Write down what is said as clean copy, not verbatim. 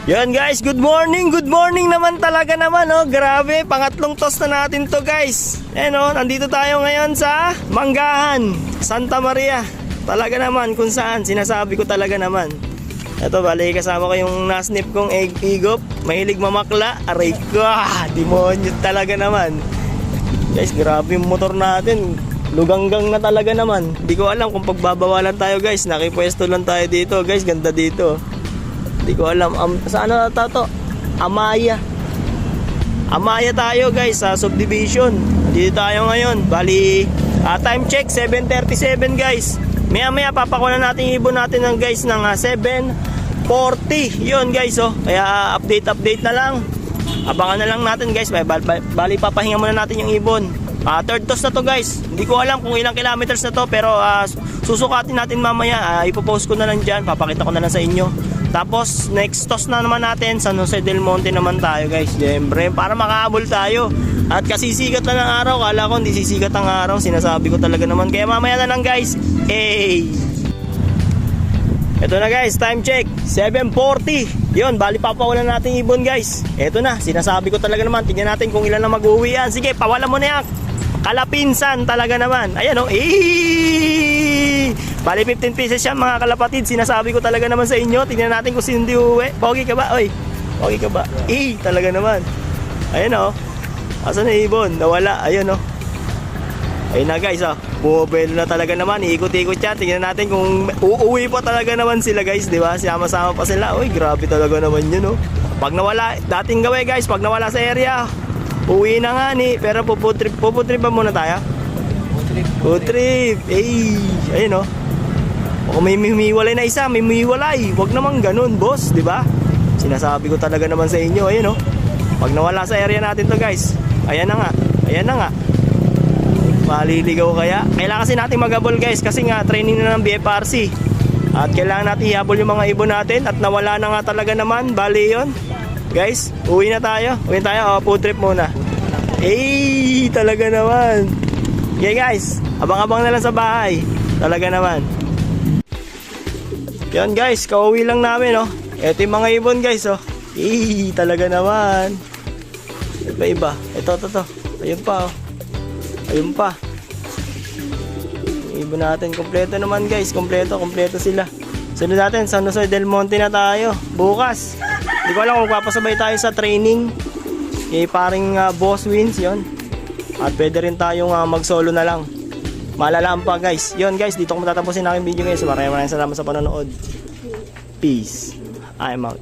Yan guys, good morning naman talaga naman oh. Grabe, pangatlong toss na natin to guys. Nandito tayo ngayon sa Manggahan, Santa Maria. Talaga naman kung saan, sinasabi ko talaga naman. Ito bali, kasama ko yung nasnip kong egg igop. Mahilig mamakla, aray ko, demonyo talaga naman. Guys, grabe yung motor natin. Luganggang na talaga naman. Hindi ko alam kung pagbabawalan tayo guys. Nakipwesto lang tayo dito guys, ganda dito. Hindi ko alam, saan na to? Amaya tayo guys sa subdivision. Dito tayo ngayon. Bali, time check 7:37 guys. Maya maya papakunan natin yung ibon natin ng guys ng 7:40. Yun guys oh. Kaya update na lang. Abangan na lang natin guys. Bali papahinga muna natin yung ibon. Third toss na to guys. Hindi ko alam kung ilang kilometers na to, pero susukatin natin mamaya. Ipopost ko na lang dyan. Papakita ko na lang sa inyo. Tapos next toss na naman natin San Jose del Monte naman tayo guys. Siyempre para makahabol tayo. At kasi sigat na ng araw. Kala ko hindi sisigat ang araw. Sinasabi ko talaga naman. Kaya mamaya na lang guys. Hey! Ito na guys, time check 7:40. Yun, bali papawalan natin ibon guys. Ito na, sinasabi ko talaga naman. Tingnan natin kung ilan na mag-uwi yan. Sige, pawalan mo na yan. Kalapinsan talaga naman. Ayan o. Bali 15 pieces yan mga kalapatid. Sinasabi ko talaga naman sa inyo. Tingnan natin kung sino di uwi. Pogi ka ba? Oy, pogi ka ba? Talaga naman. Ayan o. Asan na ibon? Nawala. Ayan o. Ayun na guys, bumabelo na talaga naman. Iikot-ikot yan. Tingnan natin kung uuwi pa talaga naman sila guys, di ba? Sama-sama pa sila. Uy, grabe talaga naman yun, oh. Pag nawala, dating gawin guys, pag nawala sa area, uwi na nga ni. Pero puputrip ba muna tayo? Putrip. Ayun, oh. Kung may humiwalay na isa, may humiwalay. Huwag naman ganun, boss, di ba? Sinasabi ko talaga naman sa inyo. Ayun, oh. Pag nawala sa area natin to guys, ayan na nga. Maliligaw kaya. Kailangan kasi natin maghabol guys kasi nga training na ng BFRC. At kailangan natin ihabol yung mga ibon natin. At nawala na nga talaga naman. Bali yun. Guys, uwi na tayo. Food trip muna. Talaga naman. Okay guys, abang-abang na lang sa bahay. Talaga naman. Yan guys, kauwi lang namin oh. Ito yung mga ibon guys oh. Talaga naman. Iba. Ito. Ayun pa oh. Ayun pa. Ibon natin. Kompleto naman guys. Kompleto sila. Sunod natin. San Jose del Monte na tayo. Bukas. Hindi ko alam kung papasabay tayo sa training. Paring boss wins yon. At pwede rin tayong mag-solo na lang. Malalaan pa guys. Yon guys. Dito ko matatapusin aking video guys. Maraming salamat sa panonood. Peace. I'm out.